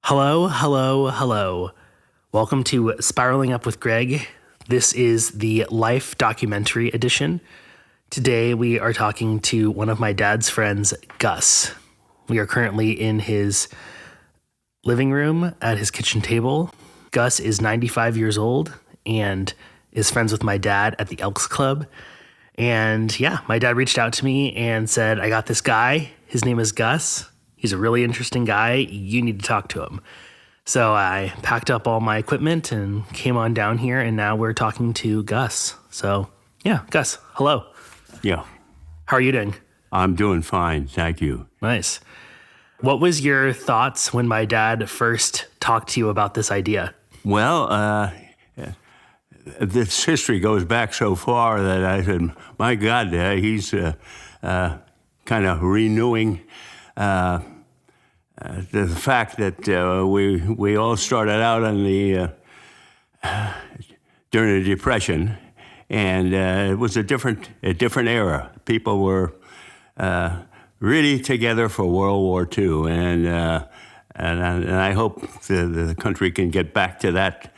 Hello, hello, hello. Welcome to Spiraling Up with Greg. This is the Life Documentary Edition. Today we are talking to one of my dad's friends, Gus. We are currently in his living room at his kitchen table. Gus is 95 years old and is friends with my dad at the Elks Club. And yeah, my dad reached out to me and said, I got this guy. His name is Gus. He's a really interesting guy. You need to talk to him. So I packed up all my equipment and came on down here, and now we're talking to Gus. So yeah, Gus, hello. Yeah. How are you doing? I'm doing fine, thank you. Nice. What was your thoughts when my dad first talked to you about this idea? Well, this history goes back so far that I said, my God, he's kind of renewing the fact that we all started out on during the Depression, and it was a different era. People were really together for World War II, and I hope the country can get back to that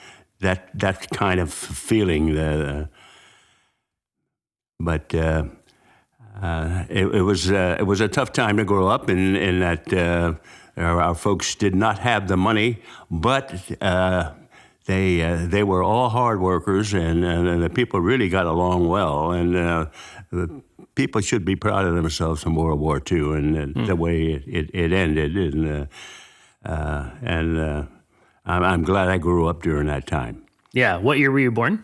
kind of feeling. But it was a tough time to grow up in that our folks did not have the money, but they were all hard workers, and the people really got along well, and the people should be proud of themselves in World War II and the way it ended, and I'm glad I grew up during that time. Yeah. What year were you born?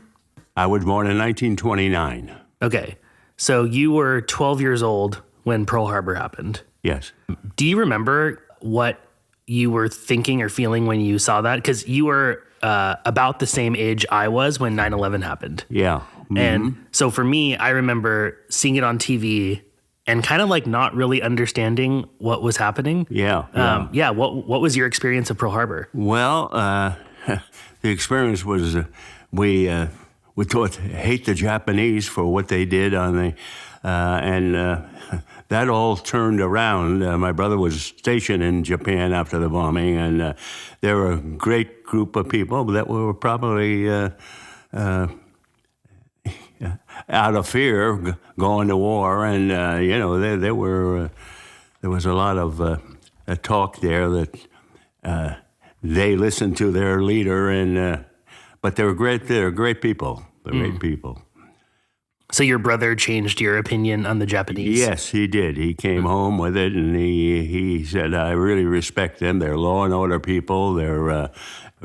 I was born in 1929. Okay. So you were 12 years old when Pearl Harbor happened. Yes. Do you remember what you were thinking or feeling when you saw that? Because you were about the same age I was when 9/11 happened. Yeah. Mm-hmm. And so for me, I remember seeing it on TV and kind of like not really understanding what was happening. Yeah. What was your experience of Pearl Harbor? Well, the experience was we thought hate the Japanese for what they did on the and that all turned around. My brother was stationed in Japan after the bombing, and there were a great group of people that were probably out of fear going to war, and there was a lot of talk there that they listened to their leader, and but they were great. They're great people. They're great people. So your brother changed your opinion on the Japanese? Yes, he did. He came home with it, and he said, I really respect them. They're law and order people. They're a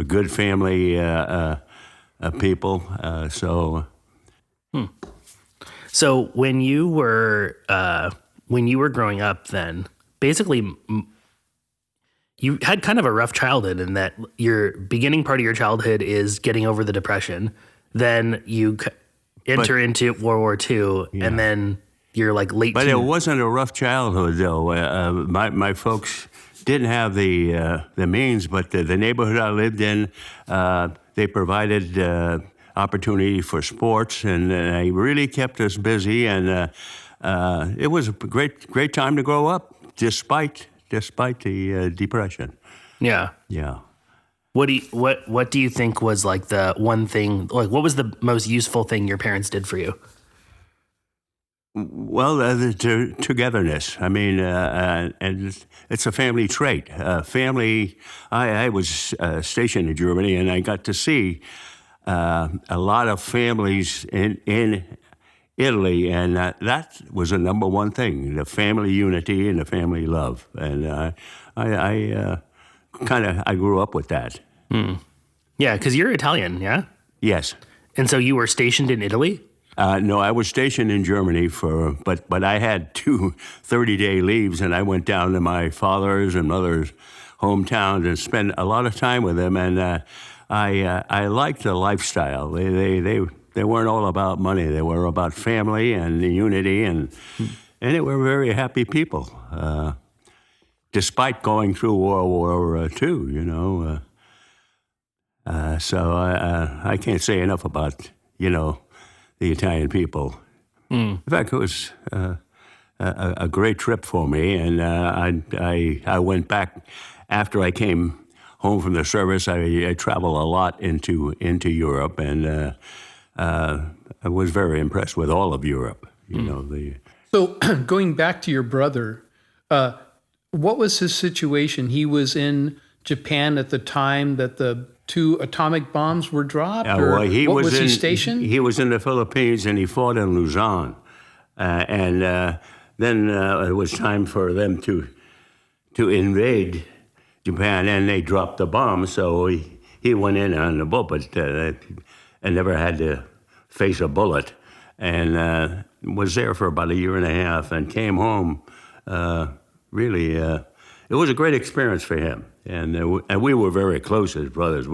good family people. So when you were growing up then, basically you had kind of a rough childhood in that your beginning part of your childhood is getting over the Depression. Then you enter into World War II, and then you're like late. But it wasn't a rough childhood, though. My folks didn't have the means, but the neighborhood I lived in, they provided opportunity for sports, and they really kept us busy. And it was a great time to grow up, despite the Depression. Yeah. Yeah. What do you think was like the one thing, like what was the most useful thing your parents did for you? Well, the togetherness. I mean, and it's a family trait. I was stationed in Germany, and I got to see a lot of families in Italy, and that was the number one thing: the family unity and the family love. And I grew up with that. Yeah, because you're Italian, yeah? Yes. And so you were stationed in Italy? No, I was stationed in Germany but I had 2 30-day leaves, and I went down to my father's and mother's hometowns and spent a lot of time with them. And I liked the lifestyle. They weren't all about money. They were about family and unity, and they were very happy people. Despite going through World War II, so I can't say enough about, the Italian people. In fact, it was a great trip for me, and I went back after I came home from the service, I travel a lot into Europe, and I was very impressed with all of Europe. You know, So going back to your brother, what was his situation? He was in Japan at the time that the 2 atomic bombs were dropped? Or what was he stationed? He was in the Philippines, and he fought in Luzon. And then it was time for them to invade Japan, and they dropped the bomb. So he went in on the boat, but and never had to face a bullet. And was there for about a year and a half, and came home. Really, it was a great experience for him. And we were very close as brothers.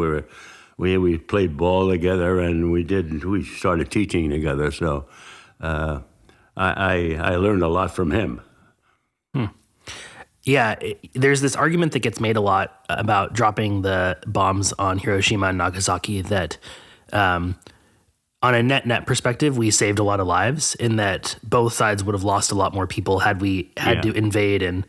We played ball together, and we started teaching together. So I learned a lot from him. Yeah, there's this argument that gets made a lot about dropping the bombs on Hiroshima and Nagasaki that on a net perspective, we saved a lot of lives in that both sides would have lost a lot more people had we had to invade and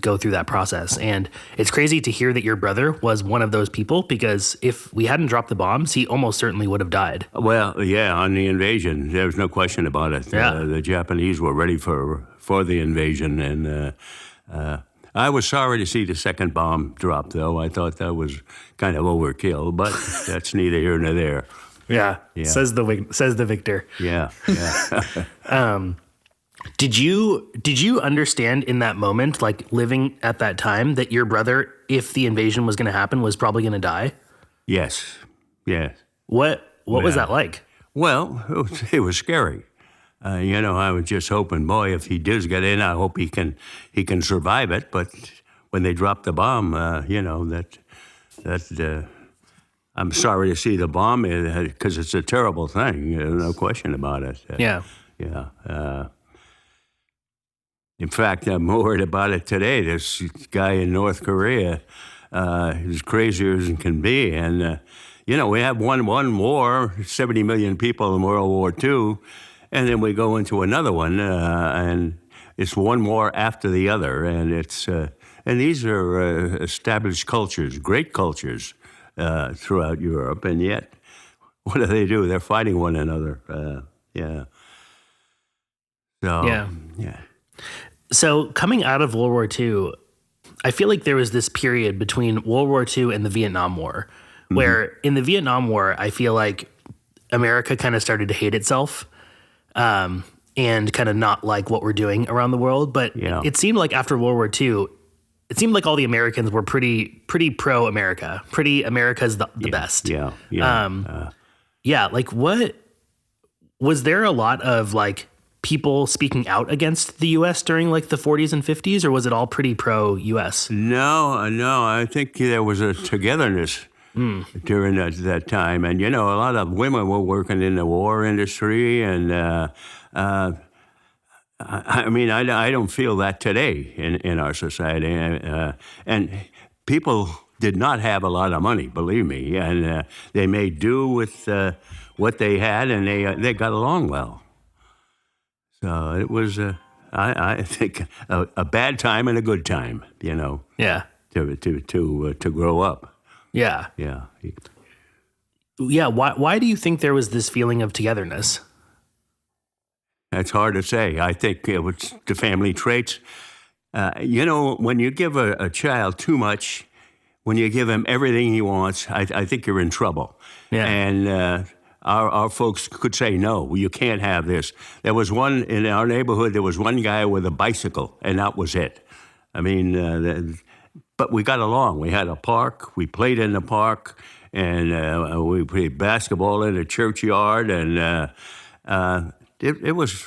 go through that process. And it's crazy to hear that your brother was one of those people, because if we hadn't dropped the bombs, he almost certainly would have died. Well, yeah, on the invasion, there's no question about it. Yeah. The Japanese were ready for the invasion, and I was sorry to see the second bomb drop, though. I thought that was kind of overkill, but that's neither here nor there. Yeah. Says the victor. Yeah. Did you understand in that moment, like living at that time, that your brother, if the invasion was going to happen, was probably going to die? Yes. What was that like? Well, it was scary. I was just hoping, boy, if he does get in, I hope he can survive it. But when they dropped the bomb, I'm sorry to see the bomb, because it's a terrible thing. No question about it. Yeah. In fact, I'm more worried about it today. This guy in North Korea is crazier as it can be. And, we have one war, 70 million people in World War II, and then we go into another one, and it's one war after the other. And and these are established cultures, great cultures throughout Europe, and yet, what do? They're fighting one another. So coming out of World War II, I feel like there was this period between World War II and the Vietnam War, where in the Vietnam War, I feel like America kind of started to hate itself and kind of not like what we're doing around the world. But it seemed like after World War II, it seemed like all the Americans were pretty pro-America, pretty America's the best. Like what, was there a lot of like people speaking out against the U.S. during like the 40s and 50s, or was it all pretty pro-U.S.? No, I think there was a togetherness during that time. And, a lot of women were working in the war industry, and I don't feel that today in our society. And people did not have a lot of money, believe me, and they made do with what they had, and they got along well. So it was, I think, a bad time and a good time, Yeah. to grow up. Yeah. Why do you think there was this feeling of togetherness? That's hard to say. I think it was the family traits. When you give a child too much, when you give him everything he wants, I think you're in trouble. Yeah. And our folks could say, no, you can't have this. There was one in our neighborhood, there was one guy with a bicycle, and that was it. But we got along. We had a park. We played in the park, and we played basketball in the churchyard, and it was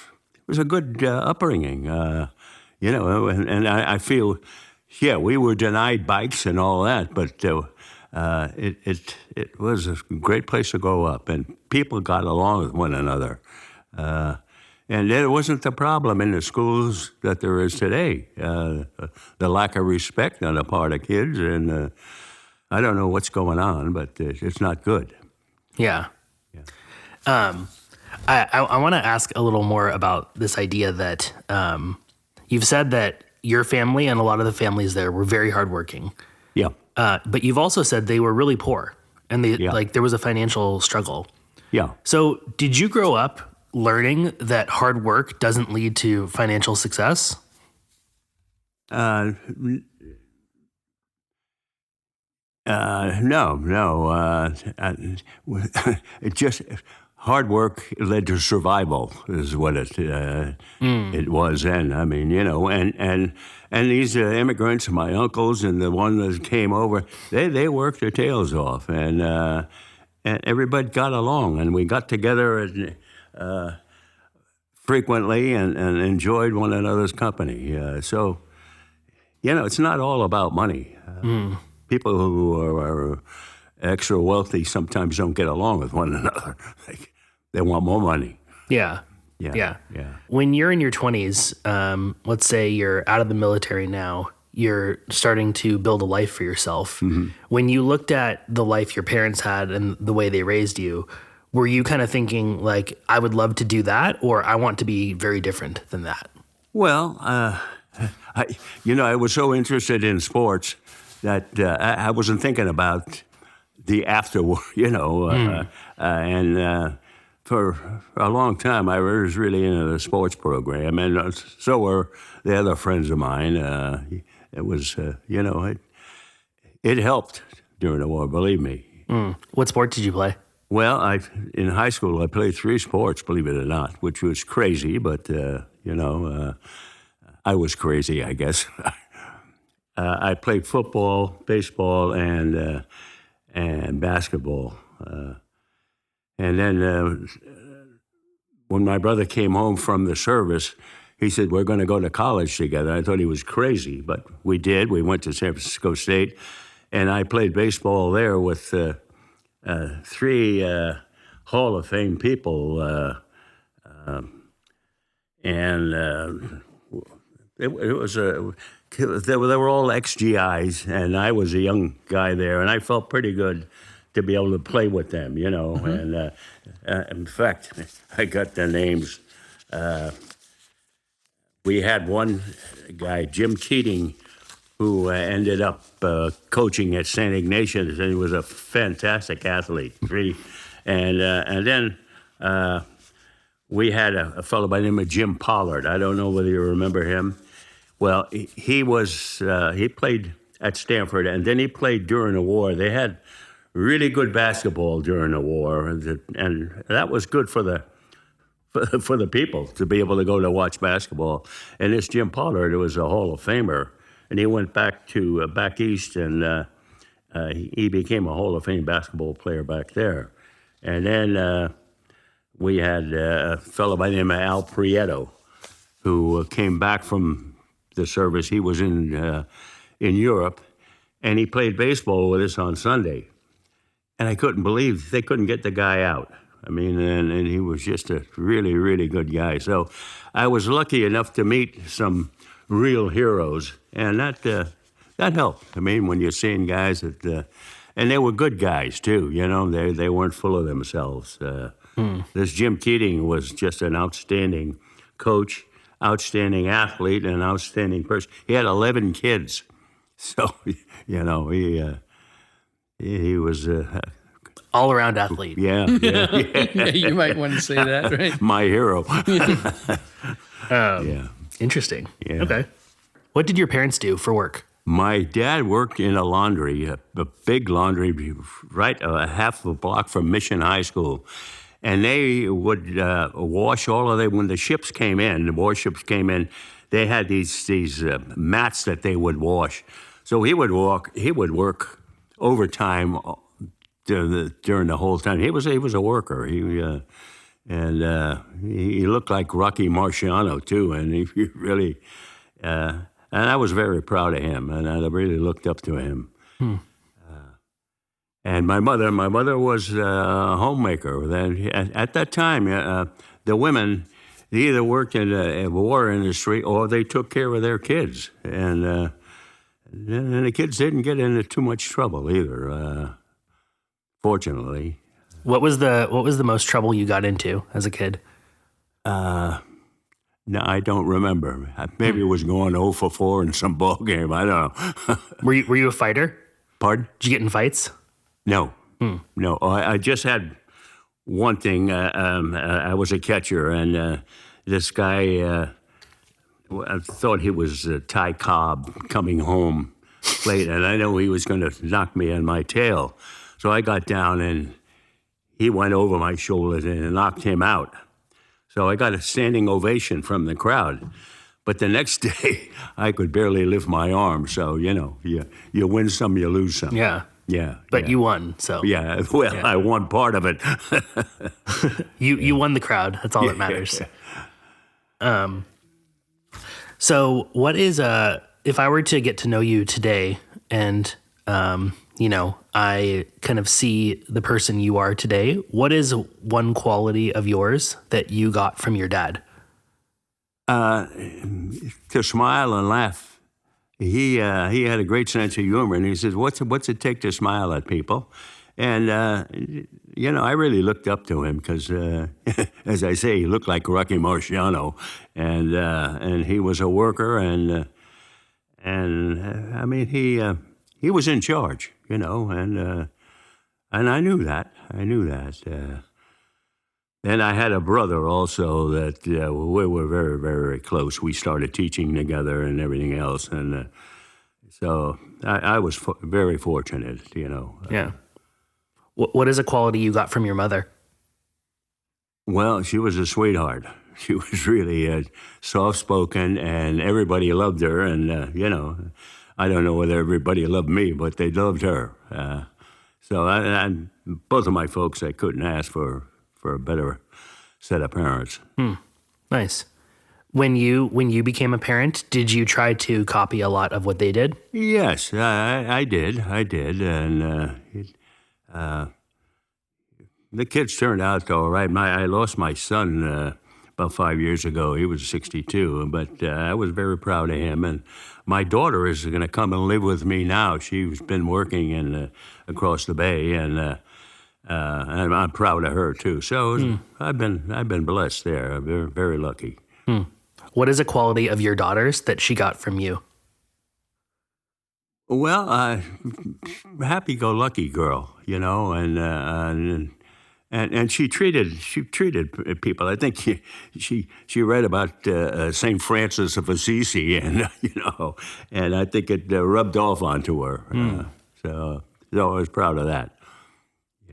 a good upbringing, And I feel, we were denied bikes and all that, but it was a great place to grow up, and people got along with one another. And there wasn't the problem in the schools that there is today, the lack of respect on the part of kids, and I don't know what's going on, but it's not good. Yeah. I want to ask a little more about this idea that you've said that your family and a lot of the families there were very hardworking. Yeah. But you've also said they were really poor, and Yeah. there was a financial struggle. Yeah. So did you grow up learning that hard work doesn't lead to financial success? No. It just hard work led to survival is what it was then. I mean, and these immigrants, my uncles and the one that came over, they worked their tails off, and everybody got along, and we got together and, frequently and enjoyed one another's company. So, it's not all about money. People who are extra wealthy sometimes don't get along with one another. They want more money. Yeah. Yeah. When you're in your 20s, let's say you're out of the military now, you're starting to build a life for yourself. Mm-hmm. When you looked at the life your parents had and the way they raised you, were you kind of thinking like, I would love to do that, or I want to be very different than that? Well, I was so interested in sports that I wasn't thinking about the afterward, and for a long time I was really into the sports program, and so were the other friends of mine. It was, it helped during the war, believe me. What sport did you play? Well, in high school I played 3 sports, believe it or not, which was crazy, but I was crazy, I guess. I played football, baseball, and basketball. And then when my brother came home from the service, he said, we're going to go to college together. I thought he was crazy, but we did. We went to San Francisco State, and I played baseball there with 3 Hall of Fame people. It was they were all ex-GIs, and I was a young guy there, and I felt pretty good to be able to play with them, And in fact, I got their names. We had one guy, Jim Keating, who ended up coaching at St. Ignatius, and he was a fantastic athlete. And then we had a fellow by the name of Jim Pollard. I don't know whether you remember him. Well, he played at Stanford, and then he played during the war. They had really good basketball during the war, and that was good for the people to be able to go to watch basketball. And this Jim Pollard was a Hall of Famer, and he went back east, and he became a Hall of Fame basketball player back there. And then we had a fellow by the name of Al Prieto, who came back from the service. He was in Europe, and he played baseball with us on Sunday. And I couldn't believe they couldn't get the guy out. I mean, and he was just a really, really good guy. So I was lucky enough to meet some real heroes, and that helped. I mean, when you're seeing guys that, and they were good guys too. They weren't full of themselves. This Jim Keating was just an outstanding coach, outstanding athlete, and an outstanding person. He had 11 kids, so he was all-around athlete. Yeah. You might want to say that, right? My hero. Yeah. Interesting. Yeah. Okay. What did your parents do for work? My dad worked in a laundry, a big laundry, right a half a block from Mission High School. And they would wash all of them. When the ships came in, the warships came in, they had these mats that they would wash. So he would work overtime during the whole time. He was a worker. He looked like Rocky Marciano too, and he really. And I was very proud of him, and I really looked up to him. And my mother was a homemaker. Then at that time, the women they either worked in the war industry or they took care of their kids, and the kids didn't get into too much trouble either. Fortunately. What was the most trouble you got into as a kid? No, I don't remember. Maybe it was going 0 for 4 in some ball game. I don't know. Were you a fighter? Pardon? Did you get in fights? No. No. I just had one thing. I was a catcher, and this guy, I thought he was Ty Cobb coming home late, and I know he was going to knock me on my tail. So I got down, and he went over my shoulders and knocked him out. So I got a standing ovation from the crowd. But the next day, I could barely lift my arm. So, you win some, you lose some. Yeah. Yeah. But you won, so. Yeah, well, yeah. I won part of it. You won the crowd. That's all that matters. So what is, if I were to get to know you today and, I kind of see the person you are today, what is one quality of yours that you got from your dad? To smile and laugh. He had a great sense of humor, and he says, "What's it take to smile at people?" And I really looked up to him because, as I say, he looked like Rocky Marciano, and he was a worker, and I mean he was in charge, and I knew that. And I had a brother also that we were very, very close. We started teaching together and everything else. And so I was very fortunate, Yeah. What is a quality you got from your mother? Well, she was a sweetheart. She was really soft-spoken, and everybody loved her. And, I don't know whether everybody loved me, but they loved her. So both of my folks, I couldn't ask for a better set of parents. Nice. When you became a parent, did you try to copy a lot of what they did? Yes, I did, and the kids turned out all right. I lost my son about 5 years ago. He was 62, but I was very proud of him. And my daughter is going to come and live with me now. She's been working across the bay, and I'm proud of her too. So I've been blessed there. I'm very, very lucky. What is a quality of your daughter's that she got from you? Well, happy-go-lucky girl, and she treated people. I think she read about Saint Francis of Assisi, and and I think it rubbed off onto her. So I was proud of that.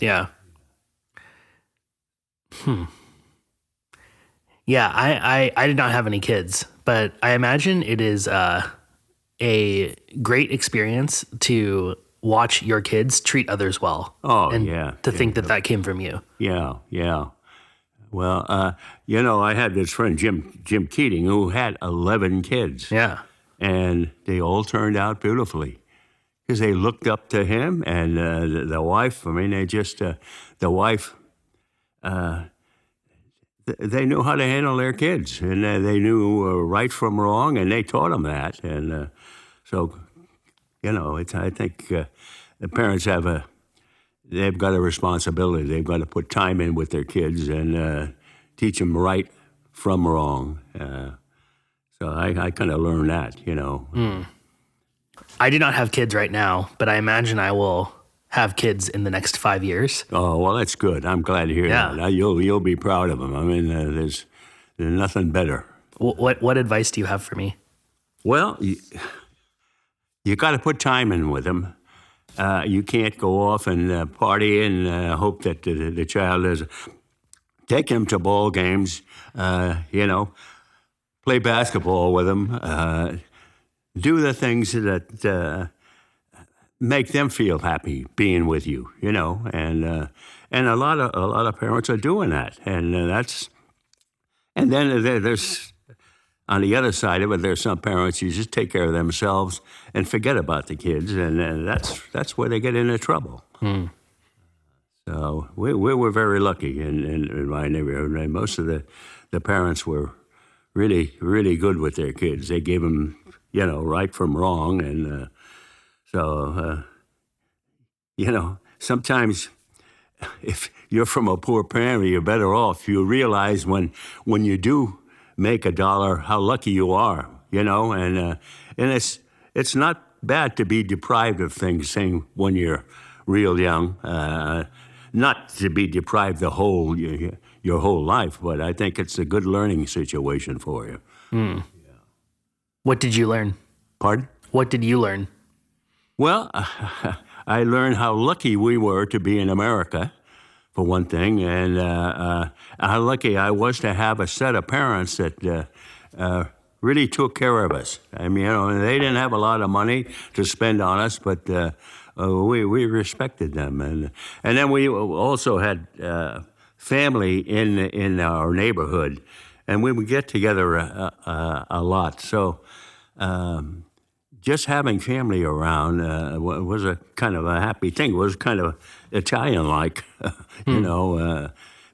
Yeah. Yeah, I did not have any kids, but I imagine it is a great experience to watch your kids treat others well. Oh, and yeah. to think that came from you. Yeah. Well, I had this friend, Jim Keating, who had 11 kids. Yeah. And they all turned out beautifully. Because they looked up to him, and the wife, the wife, they knew how to handle their kids, and they knew right from wrong, and they taught them that. And so, I think the parents they've got a responsibility. They've got to put time in with their kids and teach them right from wrong. So I kind of learned that, I do not have kids right now, but I imagine I will have kids in the next 5 years. Oh, well, that's good. I'm glad to hear that. You'll be proud of them. I mean, there's nothing better. What advice do you have for me? Well, you got to put time in with them. You can't go off and party and hope that the child is. Take them to ball games, play basketball with them, do the things that make them feel happy being with you, and a lot of parents are doing that, and then there's on the other side of it, there's some parents who just take care of themselves and forget about the kids, and that's where they get into trouble. So we were very lucky in my neighborhood. And most of the parents were really, really good with their kids. They gave them, right from wrong. And sometimes if you're from a poor family, you're better off. You realize when you do make $1, how lucky you are, and it's not bad to be deprived of things, saying when you're real young. Not to be deprived your whole life, but I think it's a good learning situation for you. What did you learn? Pardon? What did you learn? Well, I learned how lucky we were to be in America, for one thing, and how lucky I was to have a set of parents that really took care of us. I mean, they didn't have a lot of money to spend on us, but we respected them, and then we also had family in our neighborhood, and we would get together a lot. So just having family around was a kind of a happy thing. It was kind of Italian-like,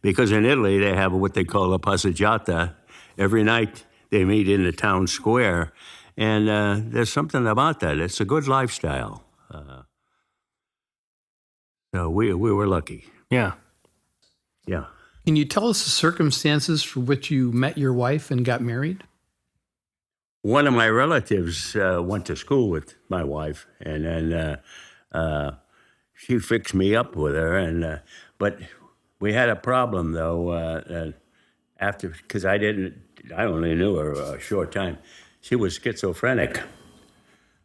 because in Italy they have what they call a passeggiata. Every night they meet in the town square, and there's something about that. It's a good lifestyle. So we were lucky. Yeah. Yeah. Can you tell us the circumstances for which you met your wife and got married? One of my relatives went to school with my wife, and then she fixed me up with her. But we had a problem though. Because I only knew her a short time. She was schizophrenic,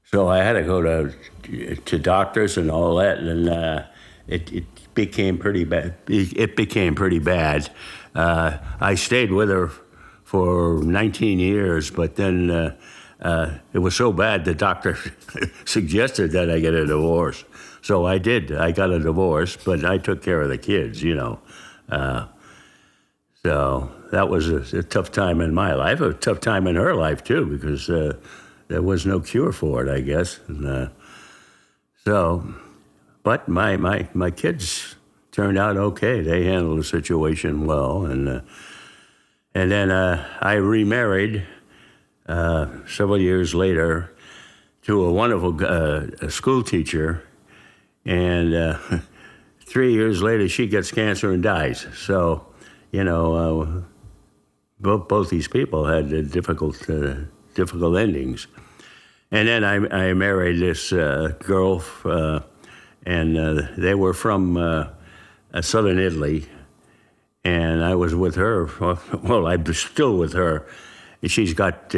so I had to go to doctors and all that, and it became pretty bad. It became pretty bad. I stayed with her for 19 years, but then it was so bad the doctor suggested that I get a divorce. So I did. I got a divorce, but I took care of the kids, So that was a tough time in my life, a tough time in her life too, because there was no cure for it, I guess. And, but my kids turned out okay. They handled the situation well, and then I remarried several years later to a wonderful school teacher, and 3 years later she gets cancer and dies. So, both these people had difficult endings. And then I married this girl, and they were from southern Italy, and I was with her. Well, I'm still with her. She's got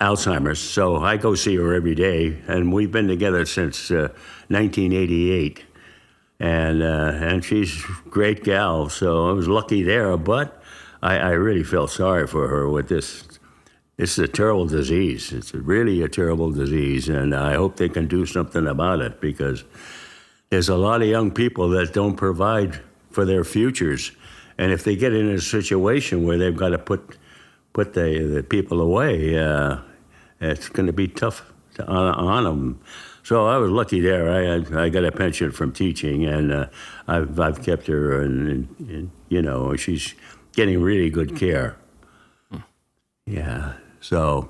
Alzheimer's, so I go see her every day, and we've been together since 1988. And she's a great gal, so I was lucky there. But I really felt sorry for her with this. It's a terrible disease. It's really a terrible disease, and I hope they can do something about it, because there's a lot of young people that don't provide for their futures. And if they get in a situation where they've got to put the people away, it's going to be tough on them. So I was lucky there. I got a pension from teaching, and I've kept her, and she's getting really good care. Yeah. So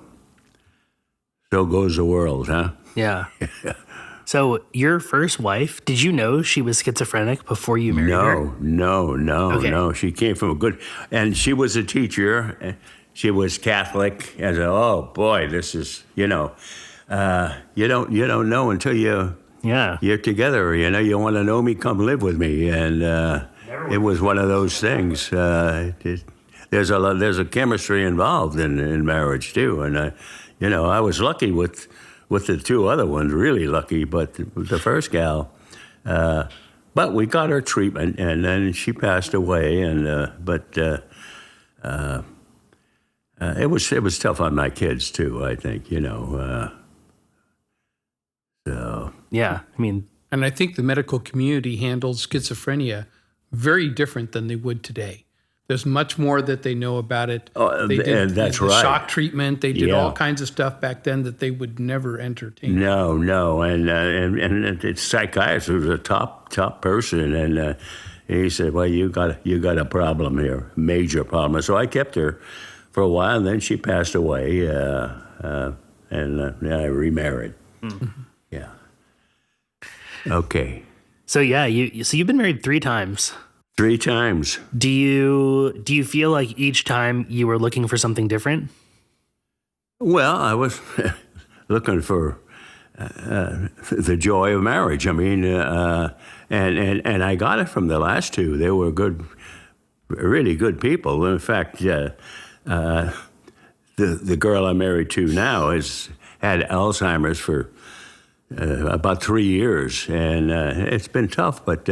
goes the world, huh? Yeah. So your first wife, did you know she was schizophrenic before you married her? No. She came from and she was a teacher. She was Catholic. And oh boy, this is, you don't know until you're together. You want to know me, come live with me. And it was one of those things. There's a chemistry involved in marriage too. And I was lucky with the two other ones, really lucky, but the first gal, but we got her treatment, and then she passed away, but it was tough on my kids too, I think, so. Yeah, and I think the medical community handles schizophrenia very different than they would today. There's much more that they know about it. They did that's the right. Shock treatment. They did all kinds of stuff back then that they would never entertain. No, and it's psychiatrist was a top person, and he said, "Well, you got a problem here, major problem." So I kept her for a while, and then she passed away, and I remarried. Mm-hmm. Yeah. Okay. So yeah, you've been married 3 times. 3 times. Do you feel like each time you were looking for something different? Well, I was looking for the joy of marriage. I mean, and I got it from the last two. They were good, really good people. In fact, the girl I'm married to now has had Alzheimer's for about 3 years, and it's been tough. But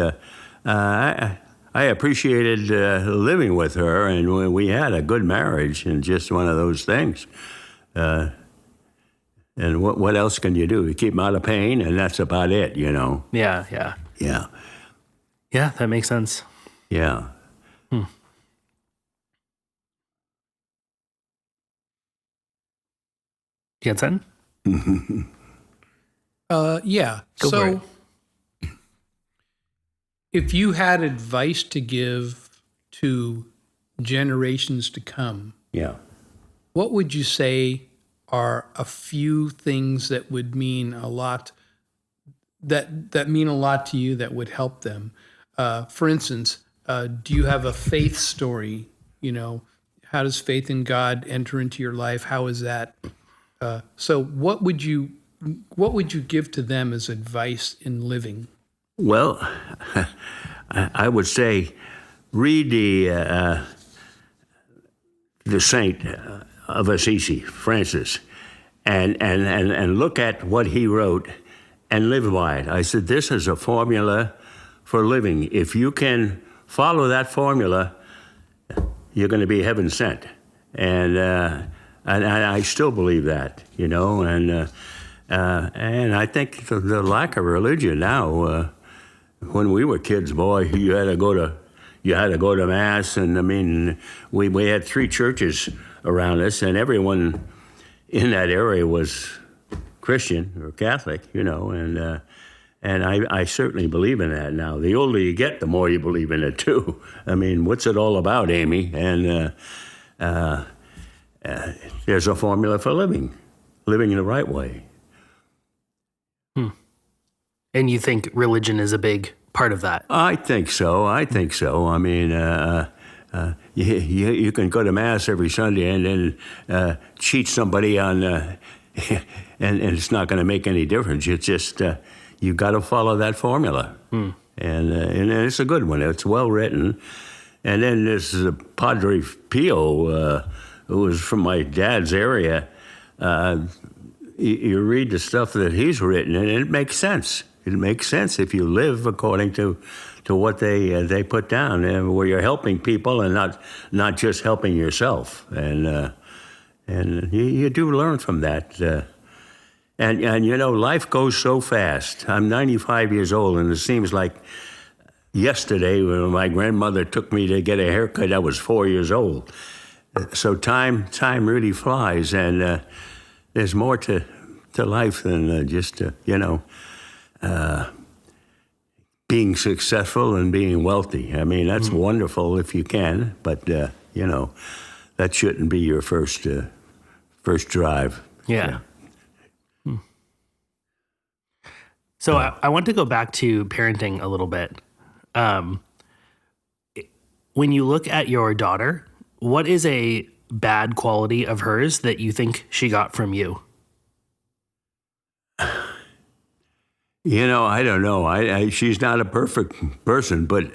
I appreciated living with her, and we had a good marriage, and just one of those things. And what else can you do? You keep them out of pain, and that's about it, you know. Yeah. Yeah. Yeah, that makes sense. Yeah. You got something? Yeah. Go for it. If you had advice to give to generations to come, Yeah. what would you say are a few things that would mean a lot, that mean a lot to you, that would help them? For instance, do you have a faith story? You know, how does faith in God enter into your life? How is that? So what would you give to them as advice in living? Well, I would say read the Saint of Assisi, Francis, and look at what he wrote and live by it. I said, this is a formula for living. If you can follow that formula, you're going to be heaven sent. And I still believe that, you know. And I think the lack of religion now. When we were kids, boy, you had to go to mass, and I mean, we had 3 churches around us, and everyone in that area was Christian or Catholic, you know, and I certainly believe in that now. The older you get, the more you believe in it too. I mean, what's it all about, Amy? And there's a formula for living the right way. And you think religion is a big part of that? I think so. I mean, you can go to mass every Sunday and then cheat somebody on, and it's not going to make any difference. It's just you got to follow that formula, and it's a good one. It's well written. And then there's Padre Pio, who was from my dad's area. You read the stuff that he's written, and it makes sense. It makes sense if you live according to what they put down, where you're helping people and not just helping yourself. And you do learn from that. And you know, life goes so fast. I'm 95 years old, and it seems like yesterday when my grandmother took me to get a haircut, I was 4 years old. So time really flies, and there's more to life than just you know. Being successful and being wealthy. I mean, that's wonderful if you can, but you know, that shouldn't be your first drive. Yeah. So I want to go back to parenting a little bit. When you look at your daughter, what is a bad quality of hers that you think she got from you? You know, I don't know. She's not a perfect person, but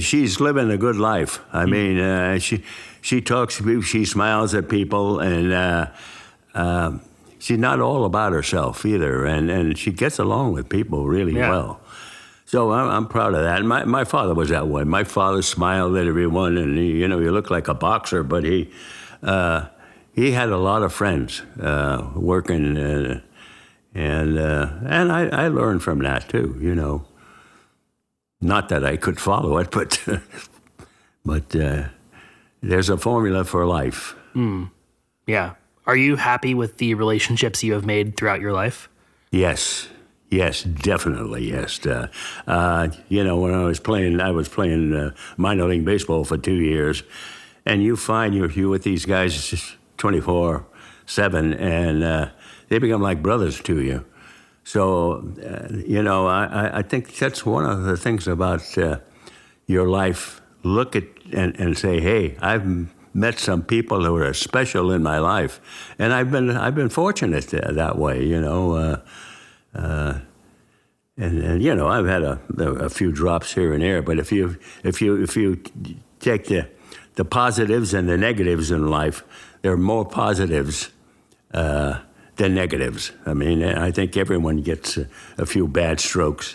she's living a good life. I mean, she talks to people, she smiles at people, and she's not all about herself either. And she gets along with people really well. So I'm proud of that. And my father was that way. My father smiled at everyone, and he looked like a boxer, but he had a lot of friends working. And I learned from that too, you know. Not that I could follow it, but there's a formula for life. Yeah. Are you happy with the relationships you have made throughout your life? Yes, definitely, yes. You know, when I was playing minor league baseball for 2 years, and you find you're with these guys 24/7, and they become like brothers to you. So, you know, I think that's one of the things about your life. Look at and say, hey, I've met some people who are special in my life, and I've been fortunate that way, you know. And you know, I've had a few drops here and there, but if you take the positives and the negatives in life, there are more positives than negatives. I mean, I think everyone gets a few bad strokes,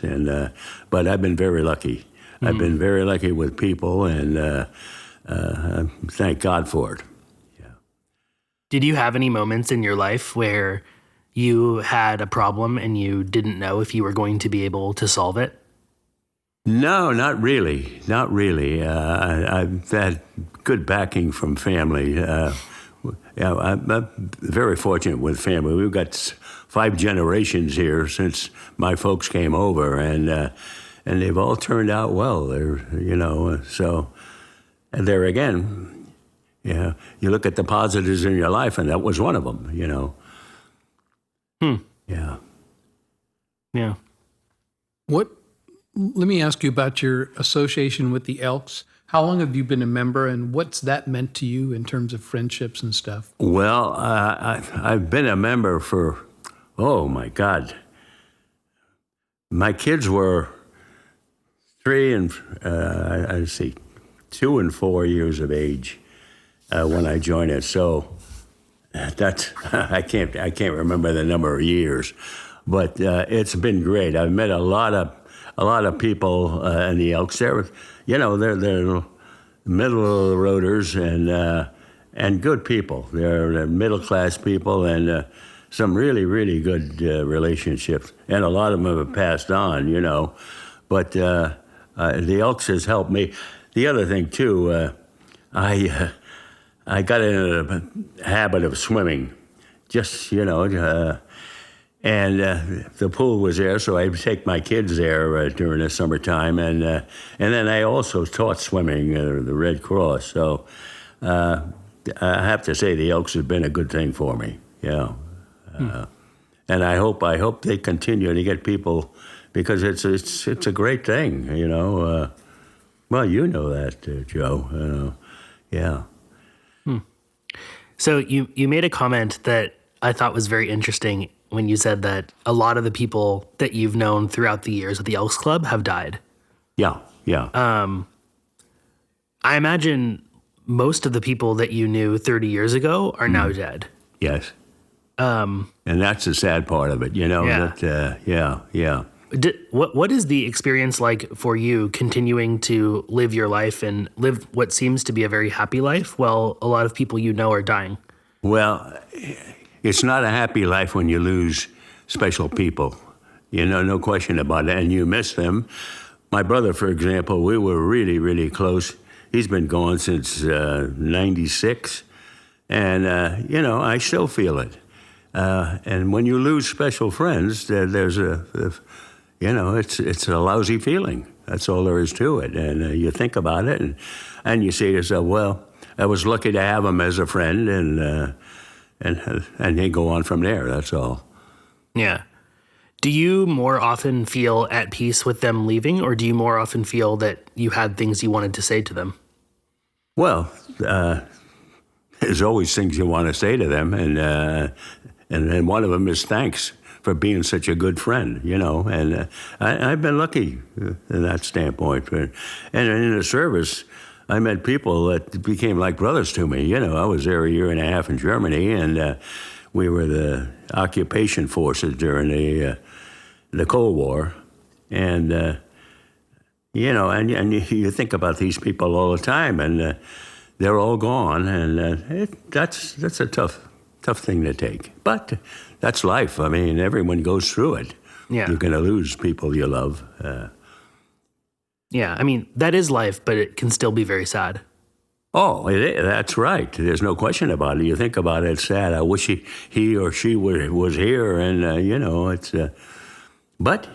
but I've been very lucky. I've been very lucky with people, and thank God for it. Yeah. Did you have any moments in your life where you had a problem and you didn't know if you were going to be able to solve it? No, not really. Not really. I've had good backing from family. I'm very fortunate with family. We've got 5 generations here since my folks came over, and they've all turned out well. And there again, you look at the positives in your life, and that was one of them. You know. Yeah. Yeah. Let me ask you about your association with the Elks. How long have you been a member, and what's that meant to you in terms of friendships and stuff? Well, I've been a member for, oh my God. My kids were 2 and 4 years of age when I joined it. So that's I can't remember the number of years, but it's been great. I've met a lot of people in the Elks. They're middle of the roaders and good people. They're middle class people and some really, really good relationships. And a lot of them have passed on, you know. But the Elks has helped me. The other thing too, I got into the habit of swimming, and the pool was there, so I'd take my kids there during the summertime, and then I also taught swimming at the Red Cross. So I have to say the Elks have been a good thing for me. Yeah, and I hope they continue to get people, because it's a great thing, you know. Well, you know that, Joe. Yeah. So you made a comment that I thought was very interesting when you said that a lot of the people that you've known throughout the years at the Elks Club have died. Yeah. I imagine most of the people that you knew 30 years ago are now dead. Yes. And that's the sad part of it, you know. Yeah. What is the experience like for you continuing to live your life and live what seems to be a very happy life while a lot of people you know are dying? Well, it's not a happy life when you lose special people. You know, no question about it, and you miss them. My brother, for example, we were really, really close. He's been gone since 96, and, I still feel it. And when you lose special friends, there's it's a lousy feeling. That's all there is to it. And you think about it, and you say to yourself, well, I was lucky to have him as a friend, and they go on from there. That's all. Yeah. Do you more often feel at peace with them leaving, or do you more often feel that you had things you wanted to say to them? Well, there's always things you want to say to them, and one of them is thanks for being such a good friend, you know. And I've been lucky in that standpoint. And in the service, I met people that became like brothers to me. You know, I was there 1.5 years in Germany, and we were the occupation forces during the Cold War. And, you think about these people all the time, and they're all gone, and that's a tough thing to take. But that's life. I mean, everyone goes through it. Yeah. You're going to lose people you love. Yeah, I mean, that is life, but it can still be very sad. Oh, that's right. There's no question about it. You think about it, it's sad. I wish he or she was here, and, it's... But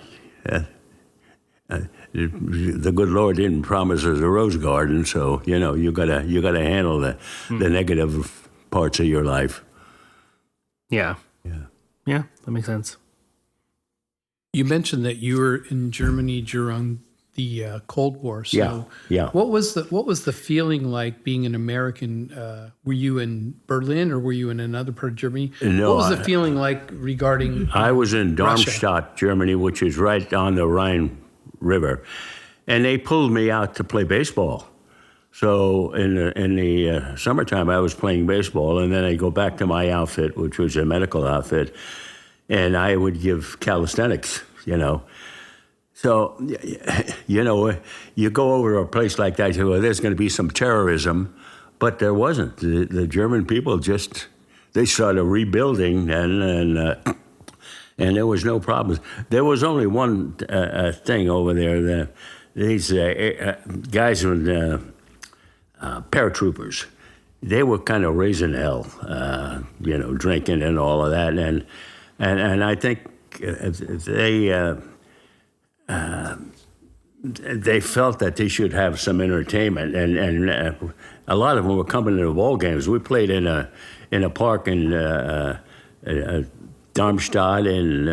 the good Lord didn't promise us a rose garden, so, you gotta handle the negative parts of your life. Yeah. Yeah, that makes sense. You mentioned that you were in Germany during the Cold War. So yeah. What was the feeling like being an American? Were you in Berlin or were you in another part of Germany? No, what was the feeling like regarding I was in Darmstadt, Russia? Germany, which is right on the Rhine River. And they pulled me out to play baseball. So in the summertime, I was playing baseball, and then I'd go back to my outfit, which was a medical outfit, and I would give calisthenics, So, you go over to a place like that, you say, well, there's going to be some terrorism, but there wasn't. The German people they started rebuilding, and there was no problems. There was only one thing over there. These guys with paratroopers, they were kind of raising hell, drinking and all of that, and I think they felt that they should have some entertainment, and a lot of them were coming to the ball games. We played in a park in Darmstadt, and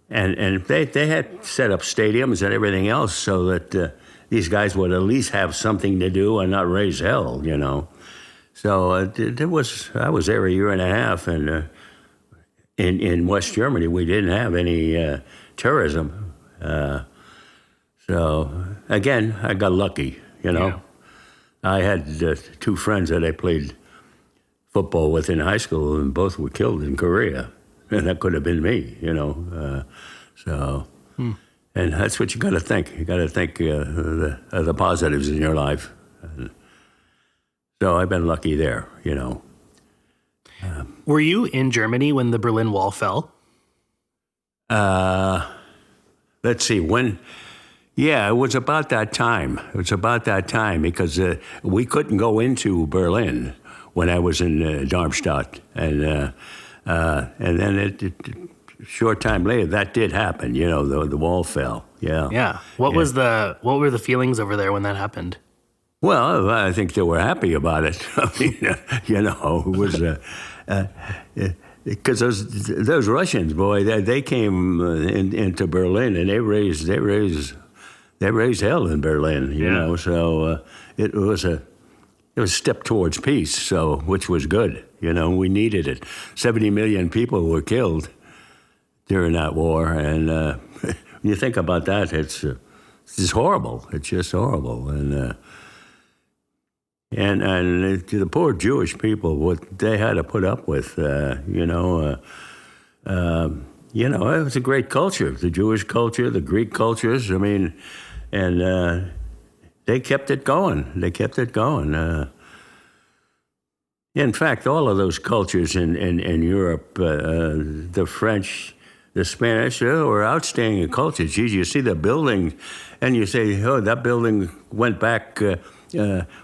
they had set up stadiums and everything else so that these guys would at least have something to do and not raise hell, So I was there a year and a half, and in West Germany we didn't have any terrorism. So again, I got lucky, Yeah. I had two friends that I played football with in high school, and both were killed in Korea, and that could have been me, And that's what you got to think. You got to think of the positives in your life. So I've been lucky there, Were you in Germany when the Berlin Wall fell? Let's see, when... Yeah, it was about that time. It was about that time because we couldn't go into Berlin when I was in Darmstadt. And then short time later, that did happen. The wall fell. Yeah. Yeah. What were the feelings over there when that happened? Well, I think they were happy about it. I mean, it was because those Russians, boy, they came into Berlin and they raised hell in Berlin. So it was a step towards peace. So which was good. We needed it. 70 million people were killed during that war, and when you think about that, it's just horrible. It's just horrible, and the poor Jewish people, what they had to put up with, it was a great culture, the Jewish culture, the Greek cultures. I mean, and they kept it going. They kept it going. In fact, all of those cultures in Europe, the French, the Spanish, were outstanding cultures. Geez, you see the building, and you say, oh, that building went back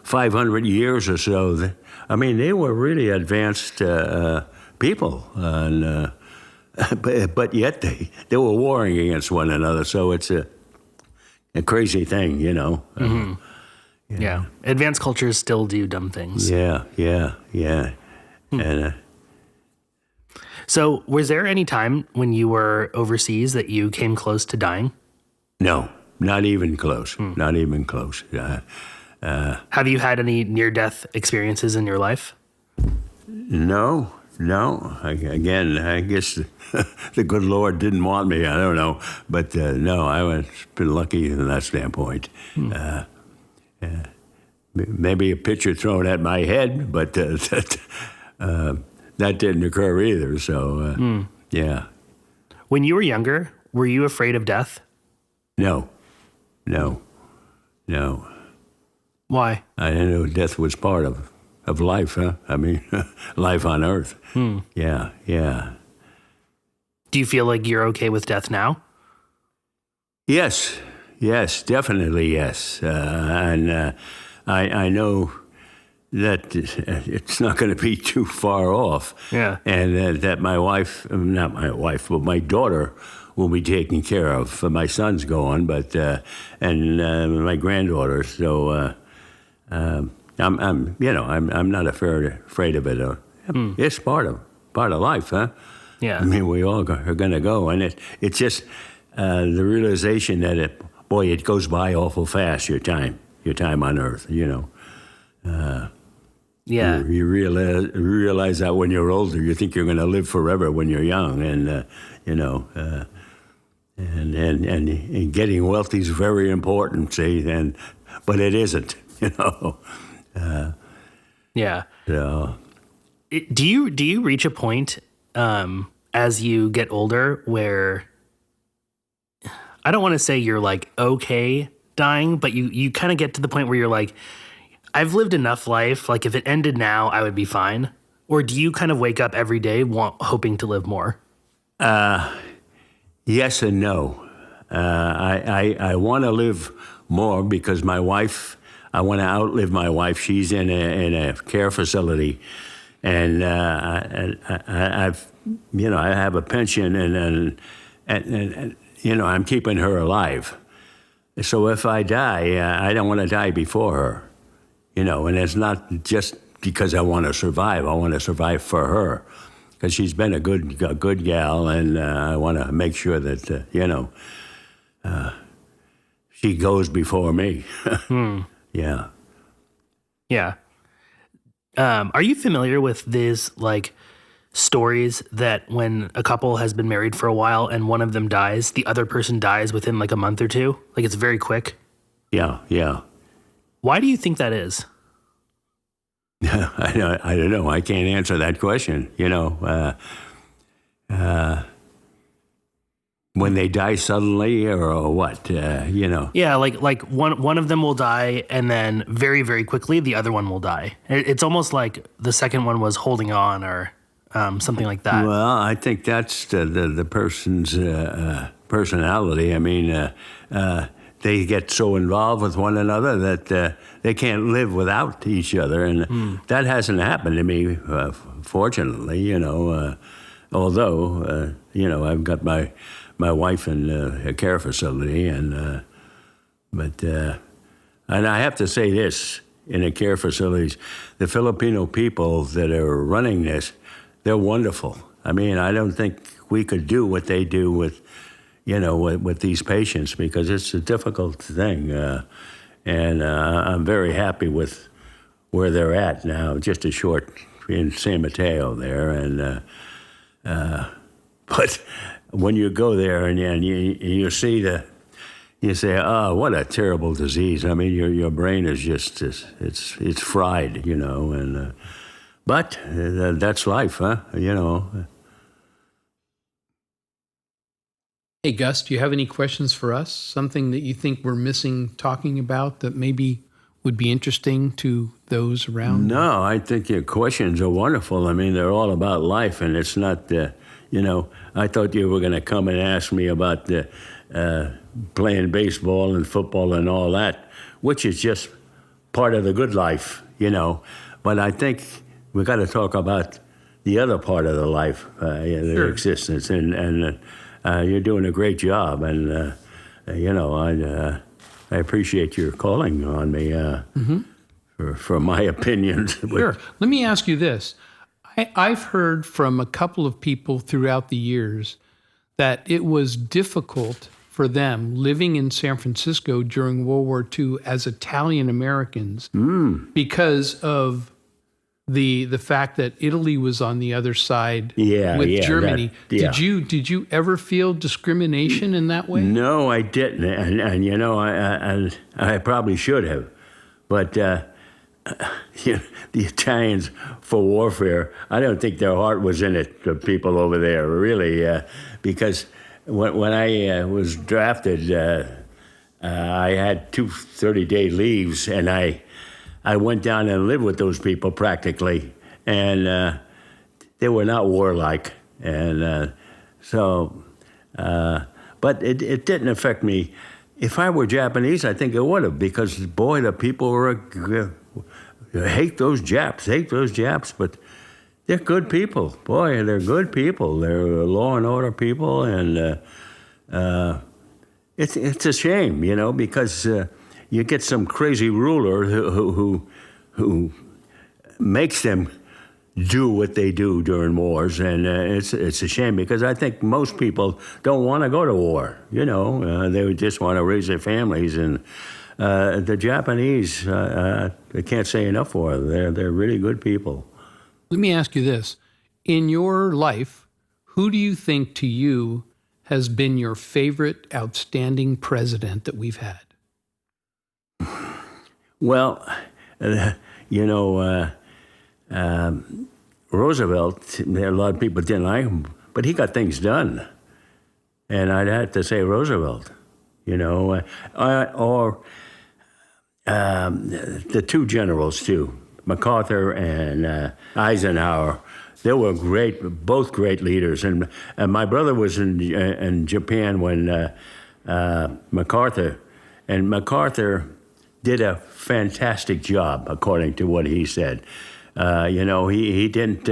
500 years or so. I mean, they were really advanced people, and but yet they were warring against one another. So it's a crazy thing, Mm-hmm. Yeah. Advanced cultures still do dumb things. Yeah. And so was there any time when you were overseas that you came close to dying? No, not even close. Not even close. Have you had any near-death experiences in your life? No. I guess the good Lord didn't want me. I don't know. But no, I've been lucky in that standpoint. Maybe a pitcher thrown at my head, but that didn't occur either. So, yeah. When you were younger, were you afraid of death? No. Why? I didn't know death was part of life, huh? I mean, life on Earth. Yeah. Do you feel like you're okay with death now? Yes, definitely yes. And I know that it's not going to be too far off. Yeah. And that my wife, not my wife, but my daughter will be taken care of. My son's gone, but and my granddaughter. So I'm not afraid of it. It's part of life, huh? Yeah. I mean, we all are going to go, and it's just the realization that boy, it goes by awful fast, your time on Earth, you know. Yeah. You realize that when you're older, you think you're going to live forever when you're young, and you know, and getting wealthy is very important, see, but it isn't, you know. Yeah. So, Do you reach a point as you get older where, I don't want to say you're like okay dying, but you kind of get to the point where you're like, I've lived enough life. Like if it ended now, I would be fine. Or do you kind of wake up every day hoping to live more? yes and no. I want to live more because my wife, I want to outlive my wife. She's in a care facility, and I've, you know, I have a pension, and you know, I'm keeping her alive. So if I die, I don't want to die before her, you know. And it's not just because I want to survive. I want to survive for her, because she's been a good gal, and I want to make sure that you know, she goes before me. Yeah. Yeah. Are you familiar with these like stories that when a couple has been married for a while and one of them dies, the other person dies within like a month or two? Like it's very quick. Yeah. Why do you think that is? I don't know. I can't answer that question. You know, when they die suddenly or what? You know. Yeah, like one of them will die and then very, very quickly the other one will die. It's almost like the second one was holding on or something like that. Well, I think that's the person's personality. I mean, they get so involved with one another that they can't live without each other, and that hasn't happened to me, fortunately. You know, although you know, I've got my wife in a care facility, and I have to say this: in the care facilities, the Filipino people that are running this, they're wonderful. I mean, I don't think we could do what they do with, you know, with these patients, because it's a difficult thing. And I'm very happy with where they're at now, just a short in San Mateo there. And but when you go there and you see you say, oh, what a terrible disease. I mean, your brain is just, it's fried, you know, and but that's life, huh? You know. Hey, Gus, do you have any questions for us? Something that you think we're missing talking about that maybe would be interesting to those around? No, I think your questions are wonderful. I mean, they're all about life, and it's not, you know, I thought you were going to come and ask me about playing baseball and football and all that, which is just part of the good life, you know. But I think we got to talk about the other part of the life, their existence, and you're doing a great job, and you know, I appreciate your calling on me for my opinions. Sure. Let me ask you this: I've heard from a couple of people throughout the years that it was difficult for them living in San Francisco during World War II as Italian Americans because of the fact that Italy was on the other side with Germany. Did you ever feel discrimination in that way? No, I didn't, and you know, I probably should have, but you know, the Italians for warfare, I don't think their heart was in it. The people over there, really, because when I was drafted, I had 2 30-day leaves, and I went down and lived with those people practically, and they were not warlike, and but it didn't affect me. If I were Japanese, I think it would have, because boy, the people were hate those Japs, but they're good people. Boy, they're good people. They're law and order people, and it's a shame, you know, because. You get some crazy ruler who makes them do what they do during wars, and it's a shame because I think most people don't want to go to war. They would just want to raise their families, and the Japanese, I can't say enough for them. They're really good people. Let me ask you this: in your life, who do you think to you has been your favorite outstanding president that we've had? Well, Roosevelt, a lot of people didn't like him, but he got things done. And I'd have to say Roosevelt, or the two generals, too, MacArthur and Eisenhower. They were both great leaders. And my brother was in Japan when MacArthur did a fantastic job, according to what he said. He didn't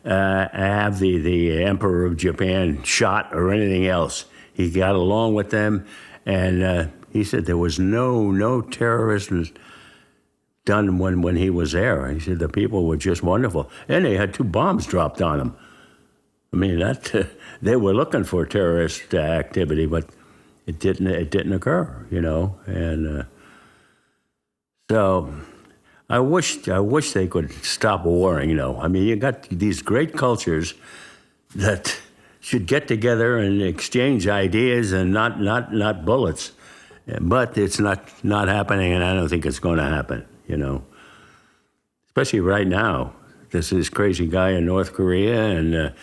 have the Emperor of Japan shot or anything else. He got along with them, and he said there was no terrorism done when he was there. He said the people were just wonderful, and they had 2 bombs dropped on them. I mean, they were looking for terrorist activity, but it didn't occur, and. So I wish they could stop warring, I mean, you got these great cultures that should get together and exchange ideas and not bullets. But it's not happening, and I don't think it's going to happen, Especially right now. There's this crazy guy in North Korea and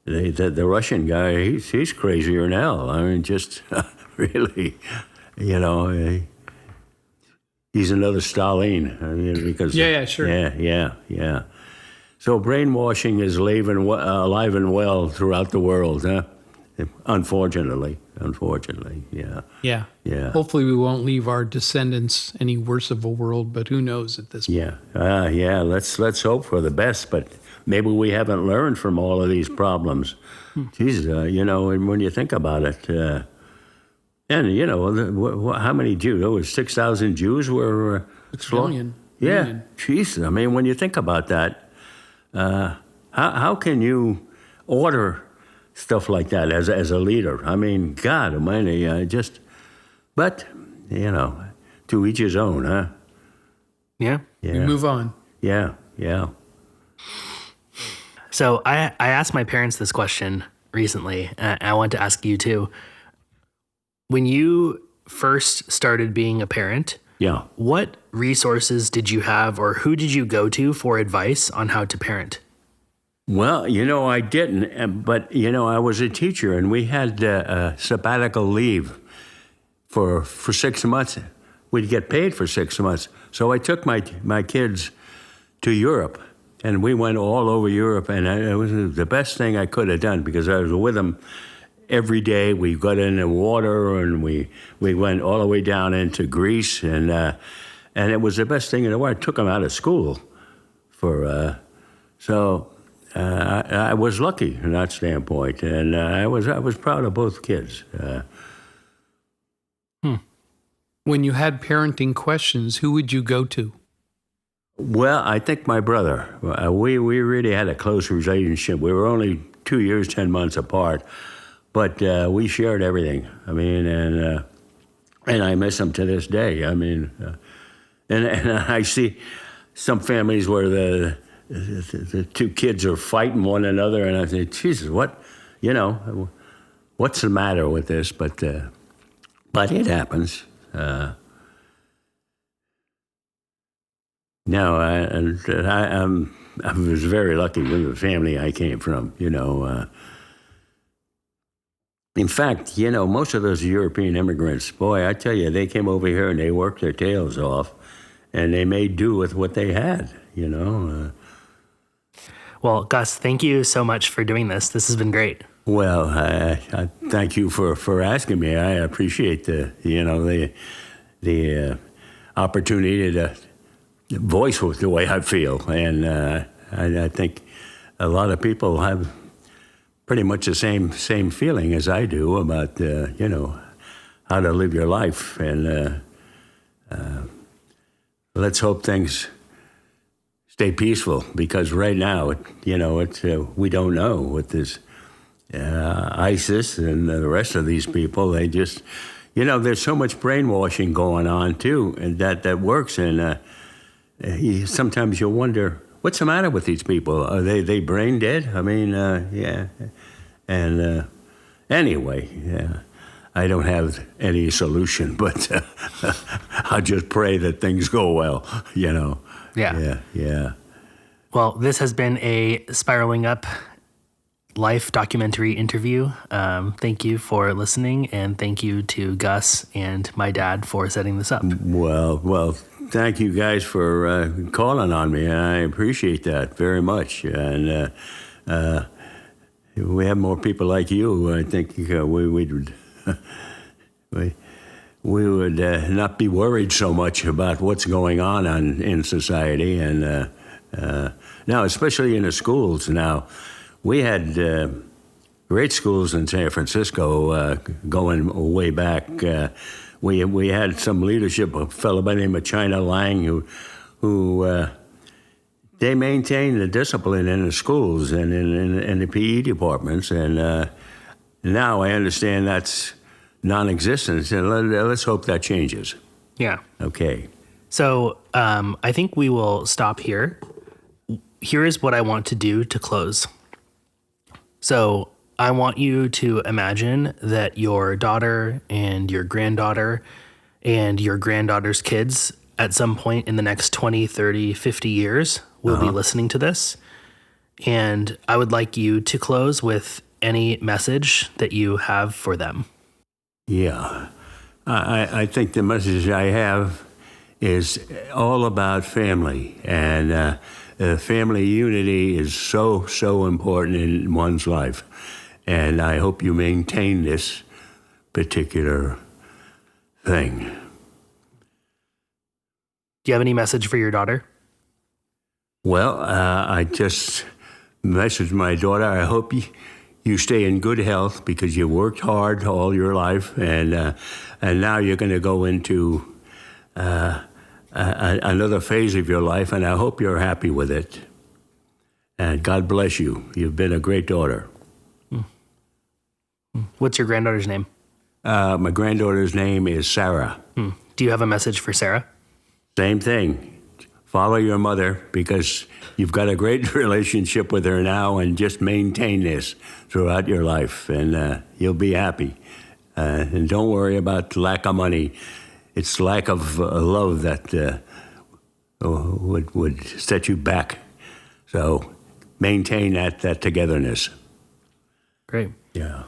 the Russian guy, he's crazier than hell. I mean, just really, he's another Stalin. I mean, because sure. Yeah. So brainwashing is alive and well throughout the world, huh? Unfortunately, yeah. Hopefully, we won't leave our descendants any worse of a world, but who knows at this point? Let's hope for the best, but maybe we haven't learned from all of these problems. Jesus, and when you think about it. And, how many Jews? There was 6,000 Jews were slaughtered. Yeah, Jesus. I mean, when you think about that, how can you order stuff like that as a leader? I mean, God almighty, but, to each his own, huh? Yeah. We move on. Yeah. So I asked my parents this question recently, and I want to ask you too. When you first started being a parent, what resources did you have, or who did you go to for advice on how to parent? Well, I didn't, but, I was a teacher, and we had a sabbatical leave for 6 months. We'd get paid for 6 months. So I took my kids to Europe, and we went all over Europe, and it was the best thing I could have done because I was with them every day. We got in the water, and we went all the way down into Greece, and it was the best thing in the world. I took them out of school I was lucky in that standpoint, and I was proud of both kids. When you had parenting questions, who would you go to? Well, I think my brother. We really had a close relationship. We were only 2 years, 10 months apart. But we shared everything. I mean, and I miss him to this day. I mean, and I see some families where the 2 kids are fighting one another, and I say, Jesus, what's the matter with this? But it happens. I was very lucky with the family I came from. In fact, most of those European immigrants, boy, I tell you, they came over here and they worked their tails off, and they made do with what they had, Well, Gus, thank you so much for doing this. This has been great. Well, I thank you for asking me. I appreciate the opportunity to voice the way I feel, and I think a lot of people have pretty much the same feeling as I do about how to live your life, and let's hope things stay peaceful, because right now, we don't know with this ISIS and the rest of these people. They just, there's so much brainwashing going on too, and that works. And sometimes you wonder, what's the matter with these people? Are they brain dead? I mean, yeah. And anyway, yeah. I don't have any solution, but I'll just pray that things go well, Yeah. Well, this has been a Spiraling Up life documentary interview. Thank you for listening, and thank you to Gus and my dad for setting this up. Well, thank you guys for calling on me. I appreciate that very much. And if we have more people like you, I think we would not be worried so much about what's going on in society. And now, especially in the schools now, we had great schools in San Francisco going way back. We had some leadership, a fellow by the name of China Lang, who they maintained the discipline in the schools and in the PE departments. And now I understand that's non-existent. And let's hope that changes. Yeah. Okay. So I think we will stop here. Here is what I want to do to close. So I want you to imagine that your daughter and your granddaughter and your granddaughter's kids at some point in the next 20, 30, 50 years will be listening to this. And I would like you to close with any message that you have for them. Yeah. I think the message I have is all about family. And family unity is so important in one's life. And I hope you maintain this particular thing. Do you have any message for your daughter? Well, I just messaged my daughter. I hope you stay in good health, because you worked hard all your life, and now you're going to go into another phase of your life, and I hope you're happy with it. And God bless you. You've been a great daughter. What's your granddaughter's name? My granddaughter's name is Sarah. Do you have a message for Sarah? Same thing. Follow your mother, because you've got a great relationship with her now, and just maintain this throughout your life, and you'll be happy. And don't worry about lack of money. It's lack of love that would set you back. So maintain that togetherness. Great. Yeah.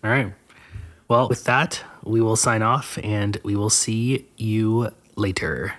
All right. Well, with that, we will sign off, and we will see you later.